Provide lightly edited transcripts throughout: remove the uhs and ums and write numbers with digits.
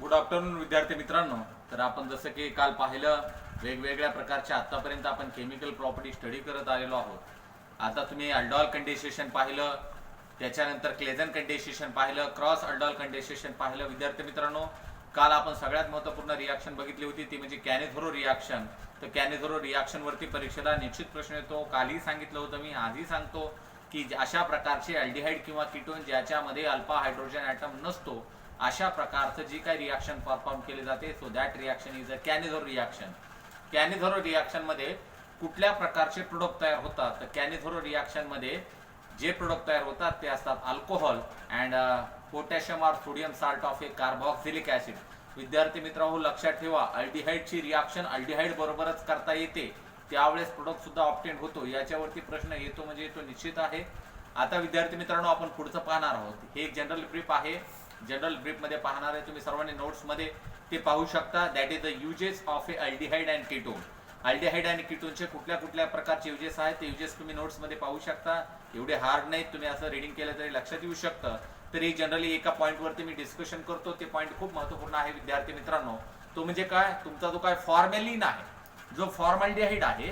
Good afternoon विद्यार्थी मित्रांनो. तर आपण जसं की काल पाहिलं वेगवेगळ्या प्रकारच्या आतापर्यंत आपण केमिकल प्रॉपर्टी स्टडी करत आलेलो आहोत. आता तुम्ही अल्डॉल कंडेन्सेशन पाहिलं, त्याच्यानंतर क्लेझन कंडेन्सेशन पाहिलं, क्रॉस अल्डॉल कंडेन्सेशन पाहिलं. विद्यार्थी मित्रांनो, काल आपण सगळ्यात महत्त्वपूर्ण रिॲक्शन बघितली होती ती म्हणजे कॅनेझरो रिॲक्शन. तर कॅनेझरो रिॲक्शन वरती परीक्षेला निश्चित प्रश्न येतो. कालही सांगितलं होतं मी, आजही सांगतो की अशा प्रकारचे अल्डिहाइड किंवा कीटोन ज्याच्यामध्ये अल्फा हायड्रोजन ॲटम नसतो अशा प्रकारचं जी काही रिॲक्शन परफॉर्म केले जाते, so that reaction is a Cannizzaro reaction. Cannizzaro reaction मध्ये कुठल्या प्रकारचे प्रोडक्ट तयार होतात? तर कॅनेझरो रिॲक्शन मध्ये जे प्रोडक्ट तयार होतात ते असतात अल्कोहोल अँड पोटॅशियम और sodium salt of A carboxylic acid. विद्यार्थी मित्रांनो, लक्षात ठेवा, अल्डिहाइडची रिॲक्शन अल्डिहाइड बरोबरच करता येते, त्यावेळेस प्रोडक्ट सुद्धा ऑप्टेन होतो. याच्यावरती प्रश्न येतो म्हणजे येतो निश्चित आहे. आता विद्यार्थी मित्रांनो, आपण पुढचं पाहणार आहोत. हे एक जनरल ब्रीफ आहे. जनरल ब्रीफ मध्ये पाहणार आहे, तुम्ही सर्वांनी नोट्स मध्ये ते पाहू शकता. That is the uses of A aldehyde and ketone. Aldehyde आणि कीटोनचे कुठल्या कुठल्या प्रकारचे युजेस आहेत ते युजेस तुम्ही नोट्स मध्ये पाहू शकता. एवढे हार्ड नाहीत, तुम्ही असं रीडिंग केलं तरी लक्षात येऊ शकतं. तरी जनरली एका पॉईंट वरती मी डिस्कशन करतो. ते पॉईंट खूप महत्त्वपूर्ण आहे विद्यार्थी मित्रांनो. तो म्हणजे काय? तुमचा जो काय फॉर्मॅलिन आहे, जो फॉर्मॅल्डिहाइड आहे,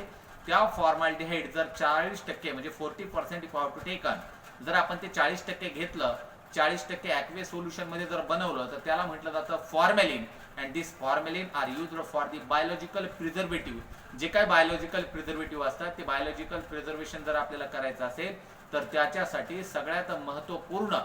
त्या फॉर्मॅल्डिहाइड जर 40% म्हणजे 40% इफ टू टेकन, जर आपण ते 40% घेतलं, 40% ॲक्वे सोल्युशन मध्ये जर बनवलं, तर त्याला म्हटलं जातं formalin. And this formalin are used for the biological preservative. जे काय बायोलॉजिकल प्रिझर्वेटिव्ह असतात, ते बायोलॉजिकल प्रिझर्वेशन जर आपल्याला करायचं असेल तर त्याच्यासाठी सगळ्यात महत्त्वपूर्ण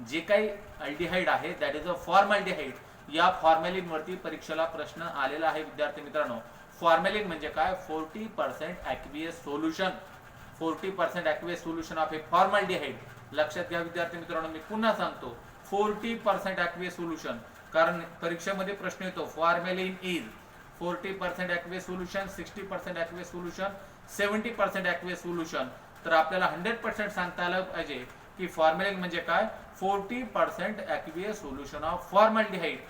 जे काही अल्डिहाइड आहे दॅट इज अ फॉर्मॅल्डिहाइड. या फॉर्मॅलिन वरती परीक्षेला प्रश्न आलेला आहे विद्यार्थी मित्रांनो. फॉर्मॅलिन म्हणजे काय? 40% aqueous solution. 40% aqueous solution of a formaldehyde. लक्षात घ्या विद्यार्थी मित्रांनो, मी पुन्हा सांगतो, 40% ॲक्वियस सोल्युशन. कारण परीक्षेमध्ये प्रश्न येतो, formalin is 40% aqueous solution, 60% aqueous solution, 70% aqueous solution. तर आपल्याला 100% सांगता आलं पाहिजे की फॉर्मॅलिन म्हणजे काय? 40% ॲक्वियस सोल्युशन ऑफ फॉर्मॅल्डिहाइड.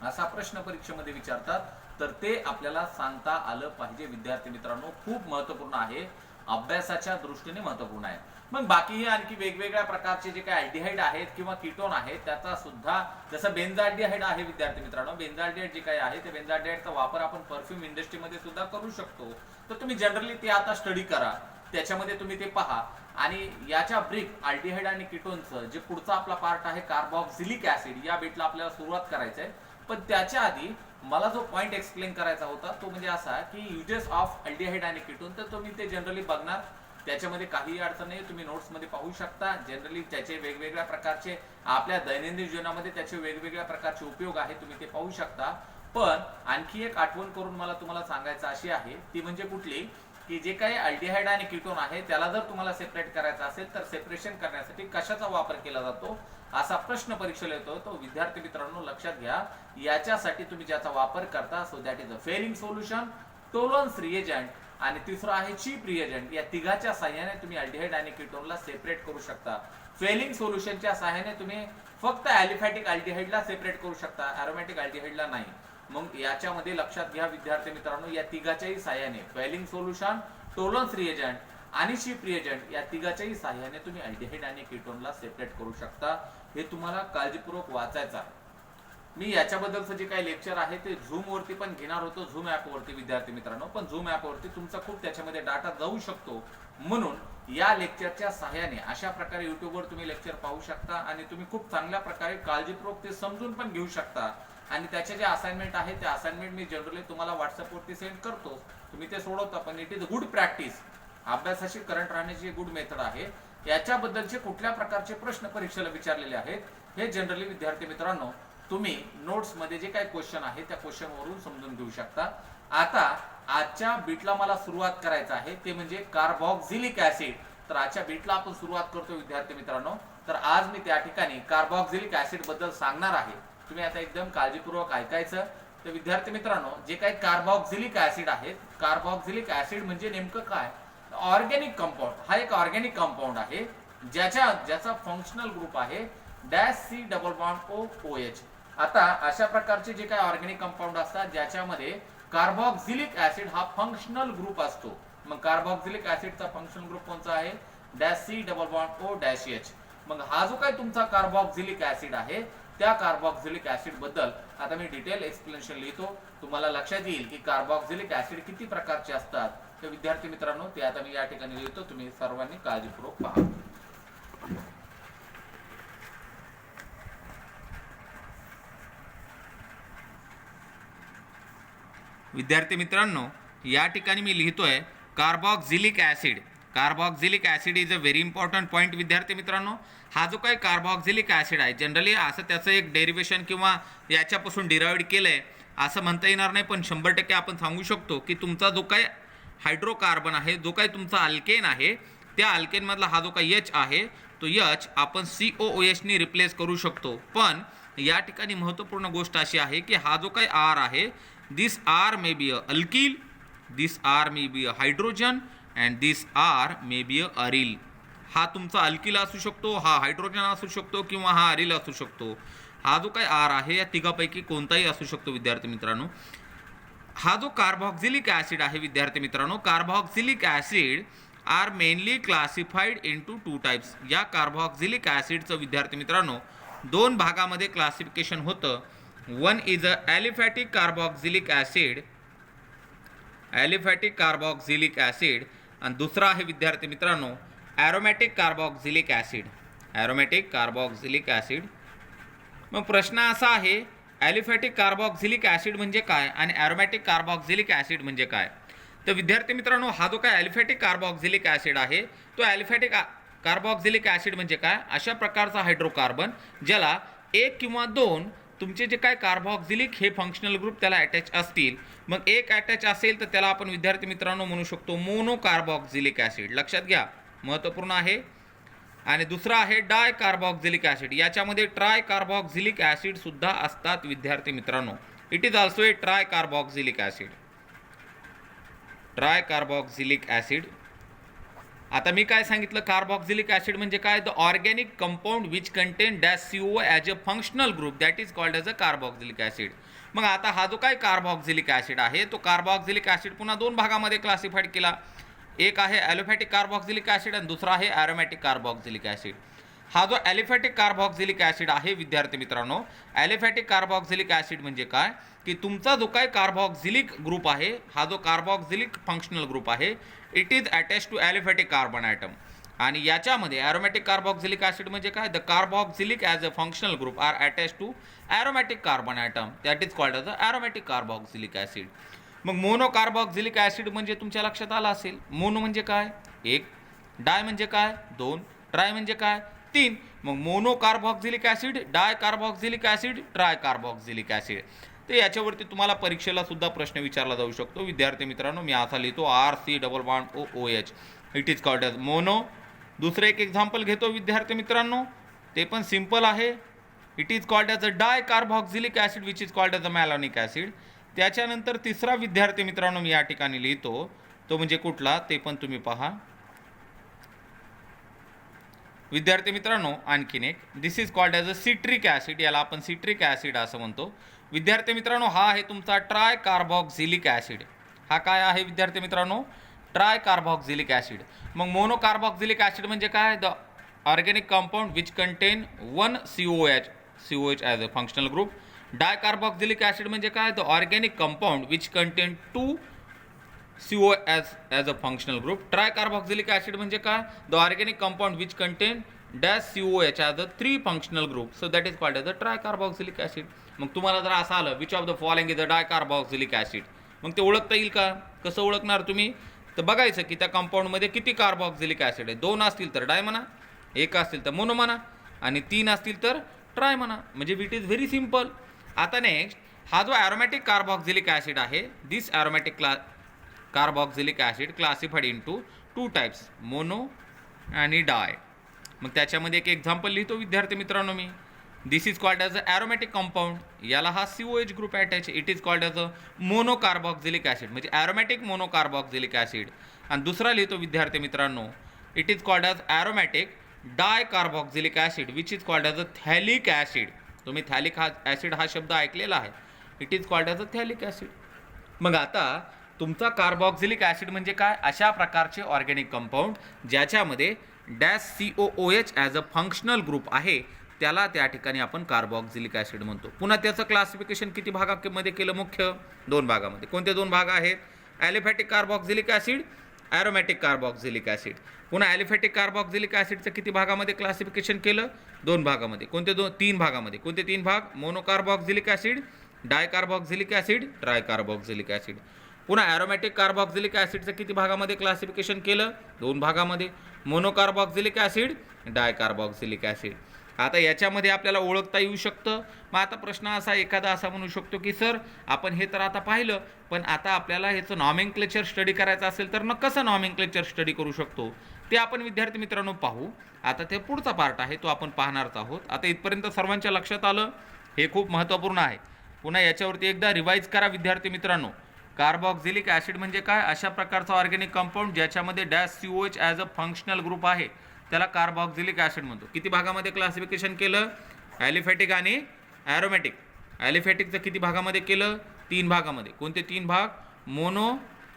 असा प्रश्न परीक्षेमध्ये विचारतात, तर ते आपल्याला सांगता आलं पाहिजे विद्यार्थी मित्रांनो. खूप महत्त्वपूर्ण आहे, अभ्यासाच्या दृष्टीने महत्त्वपूर्ण आहे. मग बाकी आणखी वेगवेगळ्या प्रकारचे जे काही अल्डिहाइड आहेत किंवा कीटोन आहेत, त्याचा सुद्धा जसं बेन्झाल्डिहाइड आहे विद्यार्थी मित्रांनो. बेन्झाल्डिहाइड जे काही आहे ते बेन्झाल्डिहाइडचा वापर आपण परफ्यूम इंडस्ट्रीमध्ये सुद्धा करू शकतो. तर तुम्ही जनरली ते आता स्टडी करा, त्याच्यामध्ये तुम्ही ते पहा. आणि याच्या ब्रीफ अल्डिहाइड आणि कीटोनचं जे पुढचा आपला पार्ट आहे कार्बॉक्सिलिक ऍसिड, या बीटला आपल्याला सुरुवात करायची आहे. पण त्याच्या आधी मला जो पॉइंट एक्सप्लेन करायचा होता तो म्हणजे असा की युजेस ऑफ अल्डिहाइड आणि कीटोन. तर तुम्ही ते जनरली बघणार, त्याच्यामध्ये काही अडचण नाही, तुम्ही नोट्स मध्ये पाहू शकता. जनरली त्याचे वेगवेगळ्या प्रकारचे आपल्या दैनंदिन जीवनामध्ये त्याचे वेगवेगळ्या प्रकारचे उपयोग आहेत, तुम्ही ते पाहू शकता. पण आणखी एक आठवण करून मला तुम्हाला सांगायचं अशी आहे, ती म्हणजे कुठली, की जे काही अल्डिहाइड आणि कीटोन आहे त्याला जर तुम्हाला सेपरेट करायचं असेल तर सेपरेशन करण्यासाठी कशाचा वापर केला जातो असा प्रश्न परीक्षेला येतो. तो विद्यार्थी मित्रांनो लक्षात घ्या, याच्यासाठी तुम्ही ज्याचा वापर करता, so that is a Fehling solution, Tollens reagent आणि तिसरा आहे चीप रिएजंट. या तिघाच्या साह्याने तुम्ही अल्डिहाइड आणि कीटोनला सेपरेट करू शकता. फेलिंग सोल्युशनच्या साह्याने तुम्ही फक्त ॲलिफॅटिक अल्डिहाइडला सेपरेट करू शकता, अरोमॅटिक अल्डिहाइडला नाही. मग याच्यामध्ये लक्षात घ्या विद्यार्थी मित्रांनो, या तिघाच्याही साह्याने फेलिंग सोल्युशन, टोलन्स रिएजंट आणि चीप रिएजंट, या तिघाच्याही साह्याने तुम्ही अल्डिहाइड आणि कीटोनला सेपरेट करू शकता. हे तुम्हाला काळजीपूर्वक वाचायचं आहे. मी याच्याबद्दलचं जे काही लेक्चर आहे ते झूम वरती पण घेणार होतो, झूम ॲपवरती विद्यार्थी मित्रांनो. पण झूम ॲपवरती तुमचा खूप त्याच्यामध्ये डाटा जाऊ शकतो, म्हणून या लेक्चरच्या सहाय्याने अशा प्रकारे युट्यूबवर तुम्ही लेक्चर पाहू शकता आणि तुम्ही खूप चांगल्या प्रकारे काळजीपूर्वक ते समजून पण घेऊ शकता. आणि त्याचे जे असाइनमेंट आहे ते असाइनमेंट मी जनरली तुम्हाला व्हॉट्सअपवरती सेंड करतो, तुम्ही ते सोडवता. पण इट इज गुड प्रॅक्टिस, अभ्यासाशी करंट राहण्याची गुड मेथड आहे. याच्याबद्दलचे कुठल्या प्रकारचे प्रश्न परीक्षेला विचारलेले आहेत हे जनरली विद्यार्थी मित्रांनो तुम्ही नोट्स मध्ये जे काही क्वेश्चन आहे त्या क्वेश्चन वरून समजून घेऊ शकता. आता आजच्या बीटला मला सुरुवात करायचं आहे, ते म्हणजे कार्बॉक्सिलिक ऍसिड. तर आजच्या बीटला आपण सुरुवात करतो विद्यार्थी मित्रांनो. तर आज मी त्या ठिकाणी कार्बॉक्सिलिक ऍसिड बद्दल सांगणार आहे. तुम्ही आता एकदम काळजीपूर्वक ऐकायचं. तर विद्यार्थी मित्रांनो, जे काही कार्बॉक्सिलिक ऍसिड आहेत, कार्बॉक्सिलिक ऍसिड म्हणजे नेमकं काय? Organic compound. हा एक ऑर्गॅनिक कंपाऊंड आहे ज्याचा फंक्शनल ग्रुप आहे dash C double bond O O H. आता अशा प्रकारचे जे काही ऑर्गॅनिक कंपाऊंड असतात ज्याच्यामध्ये कार्बॉक्सिलिक ऍसिड हा फंक्शनल ग्रुप असतो. मग कार्बॉक्सिलिक ऍसिडचा फंक्शनल ग्रुप कोणता आहे? Dash C double bond O dash H. मग हा जो काही तुमचा कार्बॉक्सिलिक ऍसिड आहे त्या कार्बोक्सिलिक ऍसिड बद्दल आता मी डिटेल एक्सप्लेनेशन लिहितो, तुम्हाला लक्षात येईल की कार्बोक्सिलिक ऍसिड किती प्रकारचे असतात. तर विद्यार्थी मित्रांनो ते आता मी या ठिकाणी लिहितो, तुम्ही सर्वांनी काळजीपूर्वक पहा. विद्यार्थी मित्रांनो या ठिकाणी मी लिहितोय carboxylic acid. Carboxylic acid is a very important point. विद्यार्थी मित्रांनो हा जो काही कार्बोक्सिलिक ऍसिड आहे जनरली असं त्याचं एक डेरिव्हेशन किंवा याच्यापासून डिराइव्ड केलंय असं म्हणता येणार नाही, पण 100% आपण सांगू शकतो की तुमचा जो काही हायड्रोकार्बन आहे, जो काही तुमचा अल्केन आहे, त्या अल्केनमधला हा जो काही H आहे तो H आपण COOH ने रिप्लेस करू शकतो. पण या ठिकाणी महत्त्वपूर्ण गोष्ट अशी आहे की हा जो काही R आहे, this R may be a alkyl, this R may be a hydrogen and this R may be a aryl. हा तुमचा अल्किल असू शकतो, हा हायड्रोजन असू शकतो किंवा हा अरिल असू शकतो. हा जो काही R आहे या तिघापैकी कोणताही असू शकतो. विद्यार्थी मित्रांनो हा जो कार्बोक्सिलिक ऍसिड आहे विद्यार्थी मित्रांनो, carboxylic acid are mainly classified into 2 types. या कार्बोक्सिलिक ऍसिडचं विद्यार्थी मित्रांनो 2 भागामध्ये क्लासिफिकेशन होतं. One is a aliphatic carboxylic acid, aliphatic carboxylic acid, आणि दुसरा आहे विद्यार्थी मित्रांनो aromatic carboxylic acid, aromatic carboxylic acid. मग प्रश्न असा आहे ॲलिफॅटिक कार्बोक्सिलिक ऍसिड म्हणजे काय आणि ॲरोमॅटिक कार्बोक्सिलिक ऍसिड म्हणजे काय. तर विद्यार्थी मित्रांनो हा जो काय ॲलिफॅटिक कार्बोक्सिलिक ऍसिड आहे तो ॲलिफॅटिक कार्बोक्सिलिक ऍसिड म्हणजे काय, अशा प्रकारचा हायड्रोकार्बन ज्याला 1 किंवा 2 तुमचे जे काय कार्बोक्सिलिक हे फंक्शनल ग्रुप त्याला अटॅच असतील. मग एक अटॅच असेल तर त्याला आपण विद्यार्थी मित्रांनो म्हणू शकतो मोनो कार्बोक्सिलिक ऍसिड. लक्षात घ्या महत्त्वपूर्ण आहे. आणि दुसरा आहे डाय कार्बोक्सिलिक ऍसिड. याच्यामध्ये ट्राय कार्बोक्सिलिक ऍसिड सुद्धा असतात विद्यार्थी मित्रांनो. It is also a try carboxylic acid, tri carboxylic acid. आता मी काय सांगितलं कार्बोक्सिलिक ऍसिड म्हणजे काय, the organic compound which contain dash CO as a functional group that is called as a carboxylic acid. मग आता हा जो काय कार्बोक्सिलिक ऍसिड आहे तो कार्बोक्सिलिक ऍसिड पुन्हा 2 भागामध्ये क्लासिफाईड केला. एक आहे ॲलिफॅटिक कार्बोक्सिलिक ऍसिड आणि दुसरा आहे ॲरोमॅटिक कार्बोक्सिलिक ऍसिड. हा जो ॲलिफॅटिक कार्बोक्सिलिक ऍसिड आहे विद्यार्थी मित्रांनो, ॲलिफॅटिक कार्बोक्सिलिक ऍसिड म्हणजे काय की तुमचा जो काय कार्बोक्सिलिक ग्रुप आहे, हा जो कार्बोक्सिलिक फंक्शनल ग्रुप आहे, it is attach to aliphatic carbon atom. आणि याच्यामध्ये ॲरोमॅटिक कार्बोक्सिलिक ऍसिड म्हणजे काय, the carboxylic as a functional group are attach to aromatic carbon atom that is called as a aromatic carboxylic acid. मग mono carboxylic acid म्हणजे तुमच्या लक्षात आलं असेल, मोनो म्हणजे काय 1, डाय म्हणजे काय 2, ट्राय म्हणजे काय 3. मग mono carboxylic acid, di carboxylic acid, tri carboxylic acid. तर याच्यावरती तुम्हाला परीक्षेला सुद्धा प्रश्न विचारला जाऊ शकतो. विद्यार्थी मित्रांनो मी असा लिहितो RC=OOH, it is called as mono. दुसरं एक एक्झाम्पल घेतो विद्यार्थी मित्रांनो, ते पण सिंपल आहे. It is called as a di carboxylic acid which is called as a malonic acid. त्याच्यानंतर तिसरा विद्यार्थी मित्रांनो मी या ठिकाणी लिहितो तो म्हणजे कुठला ते पण तुम्ही पहा. विद्यार्थी मित्रांनो आणखीन एक, this is called as a citric acid, याला आपण सिट्रिक ऍसिड असं म्हणतो. विद्यार्थी मित्रांनो हा आहे तुमचा ट्राय कार्बोक्सिलिक ऍसिड. हा काय आहे विद्यार्थी मित्रांनो, ट्राय कार्बोक्सिलिक ऍसिड. मग मोनो कार्बोक्सिलिक ऍसिड म्हणजे काय, the organic compound which contain 1 COH as a functional group. Di carboxylic acid म्हणजे काय, the organic compound which contain 2 CO as a functional group. Tri carboxylic acid म्हणजे काय, the organic compound which contain dash COH as a 3 functional group. So that is called as a tri carboxylic acid. मग तुम्हाला जर असं आलं which of the following is a di carboxylic acid, मग ते ओळखता येईल का, कसं ओळखणार तुम्ही, तर बघायचं की त्या कंपाऊंडमध्ये किती कार्बोक्सिलिक ऍसिड आहे. 2 असतील तर डाय म्हणा, 1 असतील तर मोनो म्हणा, आणि 3 असतील तर ट्राय म्हणा. म्हणजे इट इज व्हेरी सिम्पल. आता नेक्स्ट हा जो ॲरोमॅटिक कार्बोक्सिलिक ऍसिड आहे, this aromatic carboxylic acid classified into 2 types, mono आणि डाय. मग त्याच्यामध्ये एक एक्झाम्पल लिहितो विद्यार्थी मित्रांनो मी. This is called as a aromatic compound, याला हा COH group attach, it is called as a mono carboxylic acid म्हणजे ॲरोमॅटिक मोनो कार्बोक्सिलिक ऍसिड. आणि दुसरा लिहितो विद्यार्थी मित्रांनो, it is called as aromatic dye carboxylic acid which is called as a phthalic acid. तुम्ही phthalic acid हा शब्द ऐकलेला आहे, it is called as a phthalic acid. मग आता तुमचा कार्बोक्सिलिक ऍसिड म्हणजे काय, अशा प्रकारचे ऑर्गॅनिक कंपाऊंड ज्याच्यामध्ये dash COOH as a functional group आहे त्याला त्या ठिकाणी आपण कार्बोक्झिलिक ॲसिड म्हणतो. पुन्हा त्याचं क्लासिफिकेशन किती भागामध्ये केलं? मुख्य 2 भागामध्ये. कोणते 2 भाग आहेत? Aliphatic carboxylic acid, aromatic carboxylic acid. पुन्हा ॲलिफॅटिक कार्बोक्झिलिक ॲसिडचं किती भागामध्ये क्लासिफिकेशन केलं? 2 भागामध्ये. कोणते 3 भागामध्ये. कोणते 3 भाग? मोनोकार्बोक्झिलिक ॲसिड, डायकार्बोक्झिलिक ॲसिड, ट्रायकार्बोक्झिलिक ॲसिड. पुन्हा ॲरोमॅटिक कार्बोक्झिलिक ॲसिडचं किती भागामध्ये क्लासिफिकेशन केलं? 2 भागामध्ये. मोनोकार्बोक्झिलिक ॲसिड, डायकार्बोक्झिलिक ॲसिड. आता याच्यामध्ये आपल्याला ओळखता येऊ शकतं. मग आता प्रश्न असा एखादा असा म्हणू शकतो की सर आपण हे तर आता पाहिलं, पण आता आपल्याला ह्याचं नॉमेनक्लेचर स्टडी करायचं असेल तर मग कसं नॉमेनक्लेचर स्टडी करू शकतो ते आपण विद्यार्थी मित्रांनो पाहू. आता ते पुढचा पार्ट आहे तो आपण पाहणारच आहोत. आता इथपर्यंत सर्वांच्या लक्षात आलं? हे खूप महत्त्वपूर्ण आहे. पुन्हा याच्यावरती एकदा रिवाईज करा विद्यार्थी मित्रांनो. कार्बोक्झिलिक ॲसिड म्हणजे काय? अशा प्रकारचा ऑर्गॅनिक कंपाऊंड ज्याच्यामध्ये -COH as a functional group आहे त्याला कार्बोक्झिलिक ॲसिड म्हणतो. किती भागामध्ये क्लासिफिकेशन केलं? ॲलिफॅटिक आणि ॲरोमॅटिक. ॲलिफॅटिकचं किती भागामध्ये केलं? 3 भागामध्ये. कोणते 3 भाग? मोनो,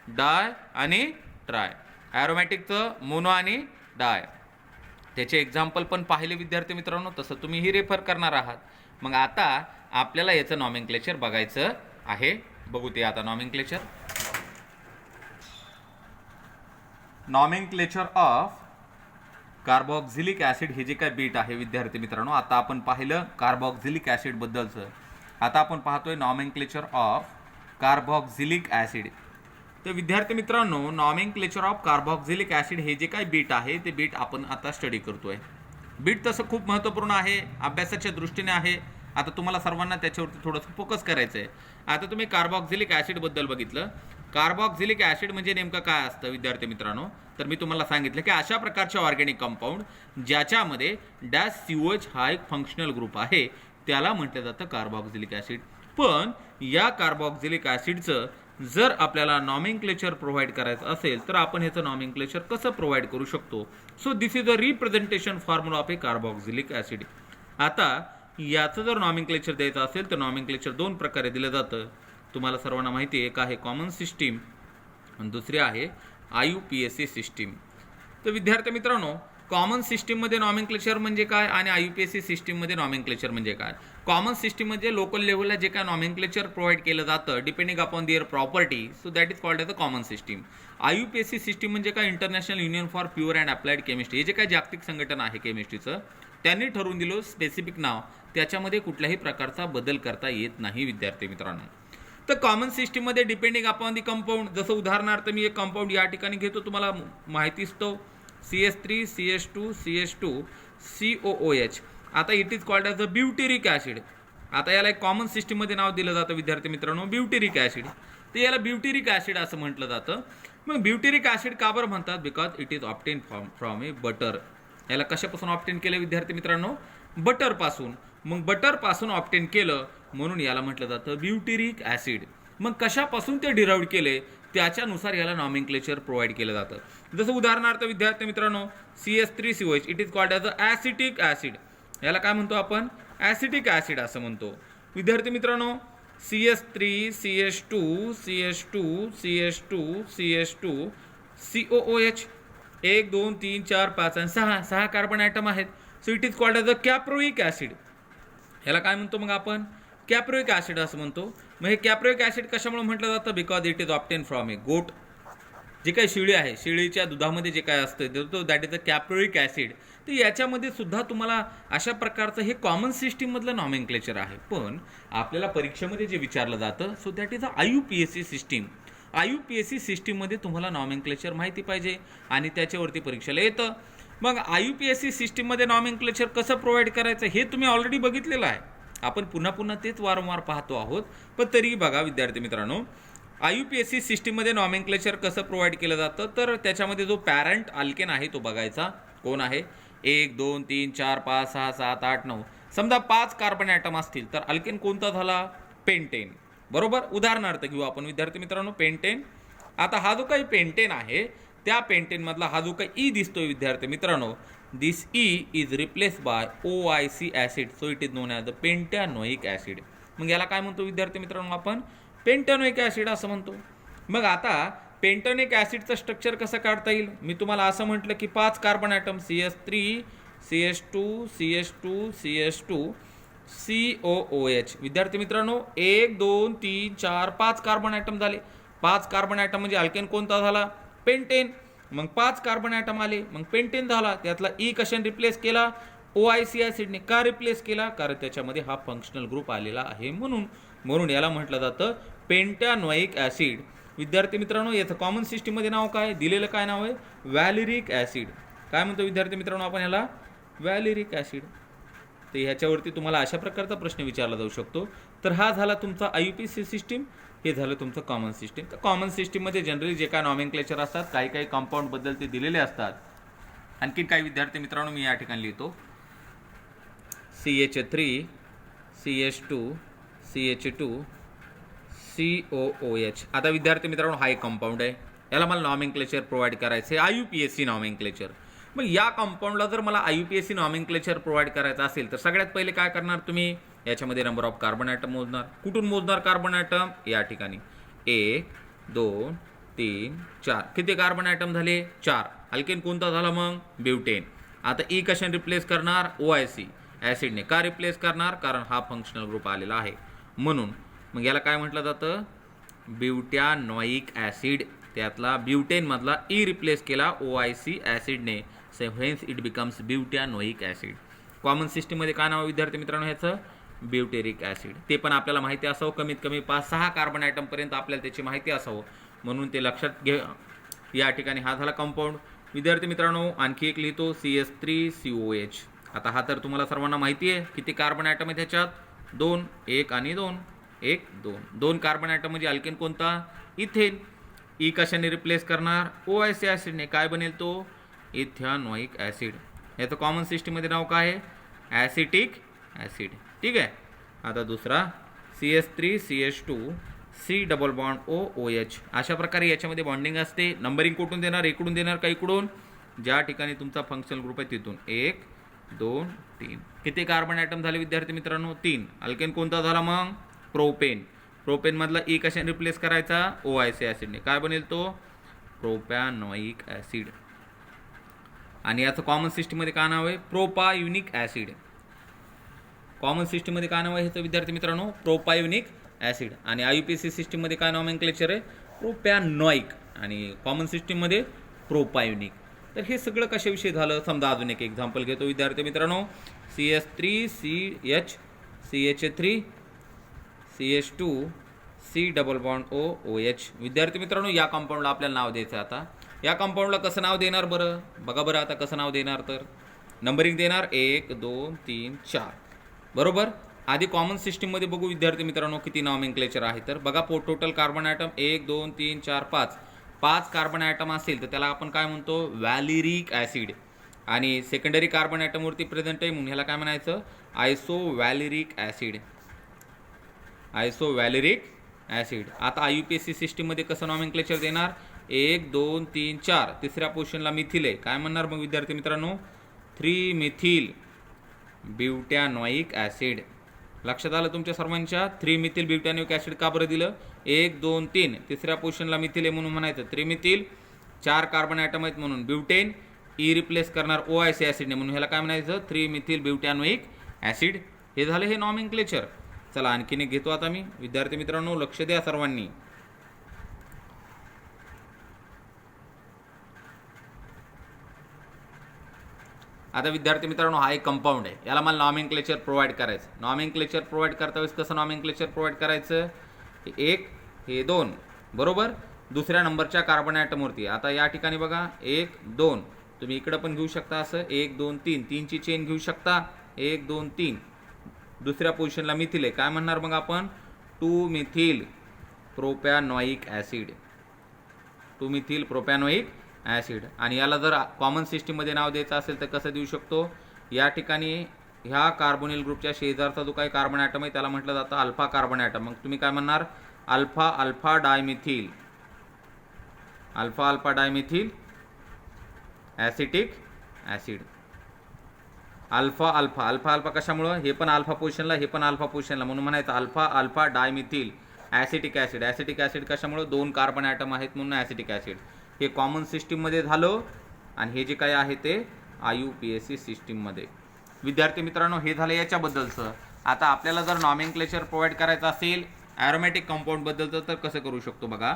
डाय आणि ट्राय. ॲरोमॅटिकचं मोनो आणि डाय. त्याचे एक्झाम्पल पण पाहिले विद्यार्थी मित्रांनो, तसं तुम्हीही रेफर करणार आहात. मग आता आपल्याला याचं नॉमेनक्लेचर बघायचं आहे. बघू ते आता nomenclature. Nomenclature of carboxylic acid हे जे काय बीट आहे विद्यार्थी मित्रांनो, आता आपण पाहिलं कार्बोक्झिलिक ॲसिड बद्दलचं. आता आपण पाहतोय नॉमेनक्लेचर ऑफ कार्बोक्झिलिक ॲसिड. तर विद्यार्थी मित्रांनो, नॉमेनक्लेचर ऑफ कार्बोक्झिलिक ॲसिड हे जे काय बीट आहे ते बीट आपण आता स्टडी करतोय. बीट तसं खूप महत्त्वपूर्ण आहे, अभ्यासाच्या दृष्टीने आहे. आता तुम्हाला सर्वांना त्याच्यावरती थोडंसं फोकस करायचं आहे. आता तुम्ही कार्बोक्झिलिक ॲसिडबद्दल बघितलं. कार्बोक्झिलिक ॲसिड म्हणजे नेमकं काय असतं विद्यार्थी मित्रांनो? तर मी तुम्हाला सांगितलं की अशा प्रकारचे ऑर्गॅनिक कंपाऊंड ज्याच्यामध्ये -COH हा एक फंक्शनल ग्रुप आहे त्याला म्हटलं जातं कार्बोक्झिलिक ॲसिड. पण या कार्बोक्झिलिक ॲसिडचं जर आपल्याला नॉमेनक्लेचर प्रोव्हाइड करायचं असेल तर आपण ह्याचं नॉमेनक्लेचर कसं प्रोव्हाइड करू शकतो? So this is a representation formula of A carboxylic acid. आता याचं जर नॉमेनक्लेचर द्यायचं असेल तर नॉमेनक्लेचर 2 प्रकारे दिलं जातं. तुम्हाला सर्वांना माहिती आहे. एक आहे कॉमन सिस्टीम आणि दुसरी आहे IUPAC सिस्टीम. तर विद्यार्थी मित्रांनो, कॉमन सिस्टीममध्ये नॉमेनक्लेचर म्हणजे काय आणि IUPAC सिस्टीममध्ये नॉमेनक्लेचर म्हणजे काय? कॉमन सिस्टीम म्हणजे लोकल लेव्हलला जे काय नॉमेनक्लेचर प्रोव्हाइड केलं जातं depending upon their property, so that is called as a common system. IUPAC system म्हणजे काय? International union for pure and applied chemistry. हे जे काय जागतिक संघटना आहे केमिस्ट्रीचं, त्यांनी ठरवून दिलं स्पेसिफिक नाव. त्याच्यामध्ये कुठल्याही प्रकारचा बदल करता येत नाही विद्यार्थी मित्रांनो. तर कॉमन सिस्टीममध्ये डिपेंडिंग अपॉन दी कंपाऊंड, जसं उदाहरणार्थ मी एक कंपाऊंड या ठिकाणी घेतो, तुम्हाला माहितीच तो CH3 CH2 CH2 COOH. आता it is called as a ब्युटेरिक acid. आता याला एक कॉमन सिस्टीममध्ये नाव दिलं जातं विद्यार्थी मित्रांनो, ब्युटेरिक ॲसिड. तर याला ब्युटेरिक ॲसिड असं म्हटलं जातं. मग ब्युटेरिक ॲसिड का बरं म्हणतात? Because it is obtain from A butter. याला कशापासून ऑब्टेन केलं विद्यार्थी मित्रांनो? बटरपासून. मग बटरपासून ऑब्टेन केलं म्हणून याला म्हटलं जातं ब्युटेरिक ॲसिड. मग कशापासून ते डिराइव्ड केले त्याच्यानुसार याला नॉमेनक्लेचर प्रोव्हाइड केलं जातं. जसं उदाहरणार्थ विद्यार्थी मित्रांनो, CH3COH it is called as a acetic acid. याला काय म्हणतो आपण? ॲसिटिक ॲसिड असं म्हणतो. विद्यार्थी मित्रांनो, CH3 CH2 CH2 CH2 CH2 COOH 1 2 3 4 5 आणि 6 कार्बन ॲटम आहेत. So it is called as a caproic acid. ह्याला काय म्हणतो मग आपण? कॅप्रोइक ॲसिड असं म्हणतो. मग हे कॅप्रोइक ॲसिड कशामुळे म्हटलं जातं? Because it is obtain from a goat. जे काही शेळी आहे, शेळीच्या दुधामध्ये जे काय असतं that is a caproic acid. तर याच्यामध्ये सुद्धा तुम्हाला अशा प्रकारचं हे कॉमन सिस्टीममधलं नॉमेनक्लेचर आहे. पण आपल्याला परीक्षेमध्ये जे विचारलं जातं, so that is a IUPAC system. IUPAC सिस्टीममध्ये तुम्हाला नॉमेनक्लेचर माहिती पाहिजे आणि त्याच्यावरती परीक्षेला येतं. मग IUPAC सिस्टीममध्ये नॉमेनक्लेचर कसं प्रोव्हाइड करायचं हे तुम्ही ऑलरेडी बघितलेलं आहे. आपण पुन्हा पुन्हा तेच वारंवार पाहतो आहोत. पण तरीही बघा विद्यार्थी मित्रांनो, IUPAC सिस्टीममध्ये नॉमेनक्लेचर कसं प्रोव्हाइड केलं जातं, तर त्याच्यामध्ये जो पॅरंट अल्केन आहे तो बघायचा. कोण आहे? 1 2 3 4 5 6 7 8 9. समजा 5 कार्बन ॲटम असतील तर अल्केन कोणता झाला? पेंटेन. बरोबर. उदाहरणार्थ घेऊ आपण विद्यार्थी मित्रांनो पेंटेन. आता हा जो काही पेंटेन आहे त्या पेंटेनमधला हा जो काही E दिसतोय विद्यार्थी मित्रांनो, this E is replace by OIC acid. So it is known as the pentanoic acid. मग याला काय म्हणतो विद्यार्थी मित्रांनो? आपण पेंटॅनोइक ॲसिड असं म्हणतो. मग आता पेंटॅनोइक ॲसिडचं स्ट्रक्चर कसं काढता येईल? मी तुम्हाला असं म्हटलं की 5 carbon item CH3 CH2 CH2 CH2 COOH. विद्यार्थी मित्रांनो 1 2 3 4 5 कार्बन ॲटम झाले. 5 कार्बन ॲटम म्हणजे अल्केन कोणता झाला? पेंटेन. मग 5 कार्बन ॲटम आले, मग पेंटेन झाला. त्यातला ई कशाने रिप्लेस केला? OIC ॲसिडने. का रिप्लेस केला? कारण त्याच्यामध्ये हा फंक्शनल ग्रुप आलेला आहे म्हणून याला म्हटलं जातं पेंटॅनोइक ॲसिड. विद्यार्थी मित्रांनो याचं कॉमन सिस्टीममध्ये नाव काय दिलेलं? काय नाव आहे? व्हॅलेरिक ॲसिड. काय म्हणतो विद्यार्थी मित्रांनो आपण याला? व्हॅलेरिक ॲसिड. तर ह्याच्यावरती तुम्हाला अशा प्रकारचा प्रश्न विचारला जाऊ शकतो. तर हा झाला तुमचा IUPAC सिस्टीम, हे झालं तुमचं कॉमन सिस्टीम. तर कॉमन सिस्टीममध्ये जनरली जे काय नॉमेनक्लेचर असतात, काही कंपाऊंडबद्दल ते दिलेले असतात. आणखी काही विद्यार्थी मित्रांनो मी या ठिकाणी लिहितो CH3 CH2 CH2 COOH. आता विद्यार्थी मित्रांनो हा एक कंपाऊंड आहे, याला मला नॉमेनक्लेचर प्रोव्हाइड करायचं आहे IUPAC नॉमेनक्लेचर. मग या कंपाऊंडला जर मला IUPAC नॉमेनक्लेचर प्रोव्हाइड करायचं असेल तर सगळ्यात पहिले काय करणार तुम्ही? याच्यामध्ये नंबर ऑफ कार्बन ॲटम मोजणार. कुठून मोजणार कार्बन ॲटम? या ठिकाणी 1 2 3 4. किती कार्बन ॲटम झाले? 4. अल्केन कोणता झाला मग? ब्युटेन. आता ई कशाने रिप्लेस करणार? OIC ॲसिडने. का रिप्लेस करणार? कारण हा फंक्शनल ग्रुप आलेला आहे म्हणून. मग याला काय म्हटलं जातं? Butanoic acid. त्यातला ब्युटेनमधला ई रिप्लेस केला OIC ॲसिडने. So hence it becomes butanoic acid. Common सिस्टीममध्ये काय नाव विद्यार्थी मित्रांनो ह्याचं? Butyric acid. ते पण आपल्याला माहिती असावं, कमीत कमी 5-6 कार्बन ॲटमपर्यंत आपल्याला त्याची माहिती असावं म्हणून ते लक्षात घे. या ठिकाणी हा झाला कंपाऊंड. विद्यार्थी मित्रांनो आणखी एक लिहितो CH3 COH. आता हा तर तुम्हाला सर्वांना माहिती आहे. किती कार्बन ॲटम आहे त्याच्यात? 2. 1 आणि 2. 1 2. 2 कार्बन ॲटम म्हणजे अल्केन कोणता? इथेन. ई कशाने रिप्लेस करणार? OIC ॲसिडने. काय बनेल तो? इथॅनोइक ॲसिड. याचं कॉमन सिस्टीममध्ये नाव काय आहे? Acetic acid. ठीक आहे. आता दुसरा CH3 CH2 C double bond OOH. अशा प्रकारे याच्यामध्ये बॉन्डिंग असते. नंबरिंग कुठून देणार? इकडून देणार का इकडून? ज्या ठिकाणी तुमचा फंक्शनल ग्रुप आहे तिथून. 1 2 3. किती कार्बन ॲटम झाले विद्यार्थी मित्रांनो? 3. अल्केन कोणता झाला मग? प्रोपेन. प्रोपेनमधला ई कशाने रिप्लेस करायचा? OIC ॲसिडने. काय बनेल तो? प्रोपॅनोइक ॲसिड. आणि याचं कॉमन सिस्टीममध्ये काय नाव आहे? प्रोपायुनिक ॲसिड. कॉमन सिस्टीममध्ये काय नाव आहे ह्याचं विद्यार्थी मित्रांनो? प्रोपायुनिक ॲसिड. आणि IUPAC सिस्टीममध्ये काय नॉमेनक्लेचर आहे? प्रोपॅनोइक. आणि कॉमन सिस्टीममध्ये प्रोपायुनिक. तर हे सगळं कशाविषयी झालं? समजा अजून एक एक्झाम्पल घेतो विद्यार्थी मित्रांनो. CH3 CH3 CH2 C double bond OOH. विद्यार्थी मित्रांनो या कंपाऊंडला आपल्याला नाव द्यायचं. आता या कंपाऊंडला कसं नाव देणार बरं? बघा बरं आता कसं नाव देणार. तर नंबरिंग देणार 1 2 3 4. बरोबर. आधी कॉमन सिस्टीममध्ये बघू विद्यार्थी मित्रांनो किती नॉमेनक्लेचर आहे. तर बघा total carbon atom 1 2 3 4 5. 5 carbon atom असेल तर त्याला आपण काय म्हणतो? Valeric acid. आणि सेकंडरी कार्बन ॲटमवरती प्रेझेंट आहे म्हणून ह्याला काय म्हणायचं? Isovaleric acid. Isovaleric acid. आता IUPAC सिस्टीममध्ये कसं नॉमेनक्लेचर देणार? 1 2 3 4. तिसऱ्या पोझिशनला मिथिल आहे. काय म्हणणार मग विद्यार्थी मित्रांनो? 3 मिथिल ब्युटॅनोइक ॲसिड. लक्षात आलं तुमच्या सर्वांच्या? 3 मिथिल ब्युटॅनोइक ॲसिड का बरं दिलं? 1 2 3. तिसऱ्या पोझिशनला मिथिल आहे म्हणून म्हणायचं 3 मिथिल. 4 कार्बन ॲटम आहेत म्हणून ब्युटेन. ई रिप्लेस करणार OIC ॲसिडने म्हणून ह्याला काय म्हणायचं? 3 मिथिल ब्युटॅनोइक ॲसिड. हे झालं हे नॉमेनक्लेचर. चला आणखीन एक घेतो आता मी. विद्यार्थी मित्रांनो लक्ष द्या सर्वांनी. आता विद्यार्थी मित्रांनो हा एक कंपाऊंड आहे, याला मला नॉमेनक्लेचर प्रोव्हाइड करायचं. नॉमेनक्लेचर प्रोव्हाइड करता वेळेस कसं नॉमेनक्लेचर प्रोव्हाइड करायचं? 1 हे 2 बरोबर दुसऱ्या नंबरच्या कार्बन ॲटमवरती. आता या ठिकाणी बघा 1 2. तुम्ही इकडं पण घेऊ शकता असं 1 2 3. 3ची चेन घेऊ शकता. 1 2 3. दुसऱ्या पोझिशनला मिथिल आहे. काय म्हणणार मग आपण? 2 methyl propanoic acid. 2 methyl propanoic acid. आणि याला जर कॉमन सिस्टीममध्ये नाव द्यायचं असेल तर कसं देऊ शकतो? या ठिकाणी ह्या कार्बोनिल ग्रुपच्या शेजारचा जो काही कार्बन ॲटम आहे त्याला म्हटलं जातं अल्फा कार्बन ॲटम. मग तुम्ही काय म्हणणार? Alpha alpha dimethyl. Alpha alpha dimethyl acetic acid. Alpha alpha alpha alpha कशामुळं? हे पण अल्फा पोझिशनला हे पण अल्फा पोझिशनला म्हणून म्हणायचं alpha alpha dimethyl acetic acid. Acetic acid कशामुळं? 2 कार्बन ॲटम आहेत म्हणून ॲसिटिक ॲसिड. हे कॉमन सिस्टीममध्ये झालं. आणि हे जे काय आहे ते IUPAC सिस्टीममध्ये. विद्यार्थी मित्रांनो, हे झालं याच्याबद्दलचं. आता आपल्याला जर नॉमेनक्लेचर प्रोव्हाइड करायचं असेल ॲरोमॅटिक कंपाऊंडबद्दलचं तर कसं करू शकतो बघा.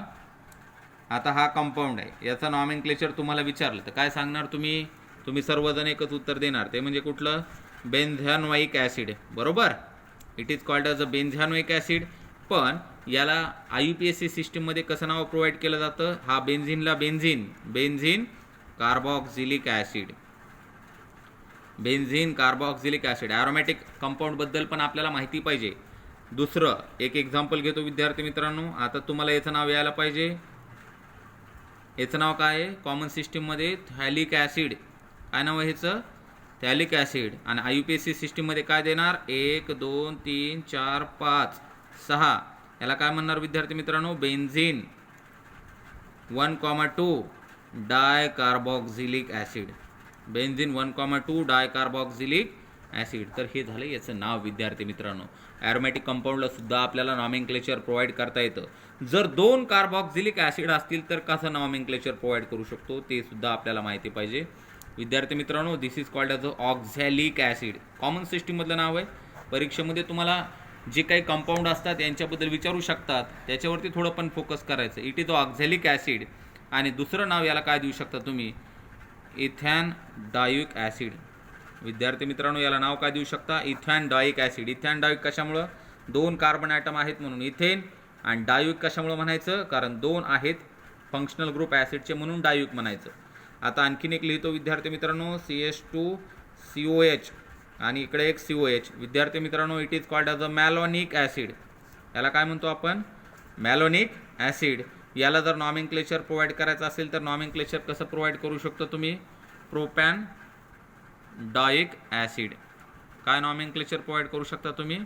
आता हा कंपाऊंड आहे, याचं नॉमेनक्लेचर तुम्हाला विचारलं तर काय सांगणार तुम्ही सर्वजण एकच उत्तर देणार, ते म्हणजे कुठलं, बेन्झॅनोइक ॲसिड, बरोबर. It is called as a benzoic acid. पण याला IUPAC सिस्टीममध्ये कसं नाव प्रोव्हाइड केलं जातं, हा बेन्झिनला benzene carboxylic acid, benzene carboxylic acid. Aromatic कंपाऊंडबद्दल पण आपल्याला माहिती पाहिजे. दुसरं एक एक्झाम्पल घेतो विद्यार्थी मित्रांनो. आता तुम्हाला याचं नाव यायला पाहिजे. याचं नाव काय आहे कॉमन सिस्टीममध्ये, थॅलिक ॲसिड. काय नाव आहे ह्याचं, थॅलिक ॲसिड. आणि IUPAC सिस्टीममध्ये काय देणार, 1 2 3 4 5 6. याला काय म्हणणार विद्यार्थी मित्रांनो, बेन्झिन 1,2 डायकार्बॉक्झिलिक ॲसिड, बेन्झिन 1,2 डायकार्बॉक्झिलिक ॲसिड. तर हे झालं याचं नाव विद्यार्थी मित्रांनो. ॲरोमॅटिक कंपाऊंडला सुद्धा आपल्याला नॉमेनक्लेचर प्रोव्हाइड करता येतं. जर 2 कार्बॉक्झिलिक ॲसिड असतील तर कसं नॉमेनक्लेचर प्रोव्हाइड करू शकतो ते सुद्धा आपल्याला माहिती पाहिजे. विद्यार्थी मित्रांनो, this is called as a oxalic acid. Common सिस्टीममधलं नाव आहे. परीक्षेमध्ये तुम्हाला जे काही कंपाऊंड असतात यांच्याबद्दल विचारू शकतात, त्याच्यावरती थोडं पण फोकस करायचं. It is oxalic acid. आणि दुसरं नाव याला काय देऊ शकता तुम्ही, इथॅन डायुइक ॲसिड. विद्यार्थी मित्रांनो, याला नाव काय देऊ शकता, इथॅन डायुइक ॲसिड. इथॅन डायुइक कशामुळं, 2 कार्बन ॲटम आहेत म्हणून इथेन. आणि डायुइक कशामुळं म्हणायचं, कारण 2 आहेत फंक्शनल ग्रुप ॲसिडचे म्हणून डायुइक म्हणायचं. आता आणखीन एक लिहितो विद्यार्थी मित्रांनो, CH2COH आणि इकडे एक COH. विद्यार्थी मित्रांनो, it is called as a malonic acid. याला काय म्हणतो आपण, मॅलोनिक ॲसिड. याला जर नॉमेनक्लेचर प्रोव्हाइड करायचं असेल तर नॉमेनक्लेचर कसं प्रोव्हाइड करू शकतो तुम्ही, प्रोपॅन डायुइक ॲसिड. काय नॉमेनक्लेचर प्रोव्हाइड करू शकता तुम्ही,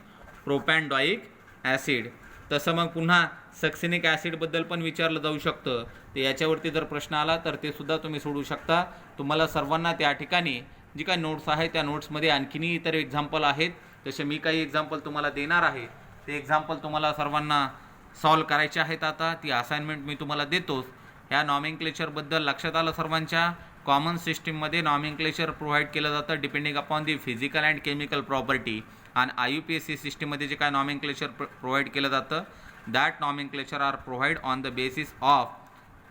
प्रोपॅन डायुइक ॲसिड. तसं मग पुन्हा सक्सिनिक ॲसिडबद्दल पण विचारलं जाऊ शकतं. तर याच्यावरती जर प्रश्न आला तर ते सुद्धा तुम्ही सोडू शकता. तुम्हाला सर्वांना त्या ठिकाणी जी काही नोट्स आहे त्या नोट्समध्ये आणखीनही इतर एक्झाम्पल आहेत. तसे मी काही एक्झाम्पल तुम्हाला देणार आहे. ते एक्झाम्पल तुम्हाला सर्वांना सॉल्व करायचे आहेत. आता ती असाइनमेंट मी तुम्हाला देतोच. ह्या नॉमेनक्लेचरबद्दल लक्षात आलं सर्वांच्या. कॉमन सिस्टीममध्ये नॉमेनक्लेचर प्रोव्हाइड केलं जातं depending upon the physical and chemical property. आणि IUPAC सिस्टीममध्ये जे काय नॉमेनक्लेचर प्रोव्हाइड केलं जातं, that nomenclature are provide on the basis of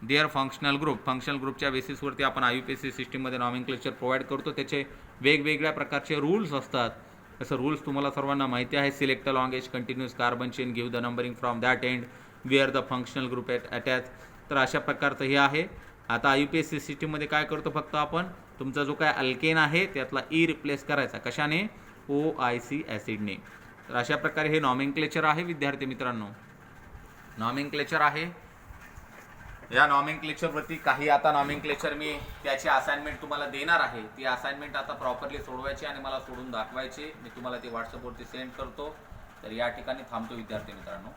their functional group. Functional ग्रुपच्या बेसिसवरती आपण IUPAC सिस्टीममध्ये नॉमेनक्लेचर प्रोव्हाइड करतो. त्याचे वेगवेगळ्या प्रकारचे रूल्स असतात. तसं रूल्स तुम्हाला सर्वांना माहिती आहे. Select the longest continuous carbon chain, give the numbering from that end, where the functional group attach. तर अशा प्रकारचं हे आहे. आता IUPAC सिस्टीममध्ये काय करतो, फक्त आपण तुमचा जो काय अल्केन आहे त्यातला E रिप्लेस करायचा. कशाने, OIC ॲसिडने. तर अशा प्रकारे हे नॉमेनक्लेचर आहे विद्यार्थी मित्रांनो. नॉमेनक्लेचर आहे. या नॉमेनक्लेचरवरती काही आता नॉमेनक्लेचर मी त्याची असाइनमेंट तुम्हाला देणार आहे. ती असाइनमेंट आता प्रॉपरली सोडवायची आणि मला सोडून दाखवायची. मी तुम्हाला ती व्हॉट्सअपवरती सेंड करतो. तर या ठिकाणी थांबतो विद्यार्थी मित्रांनो.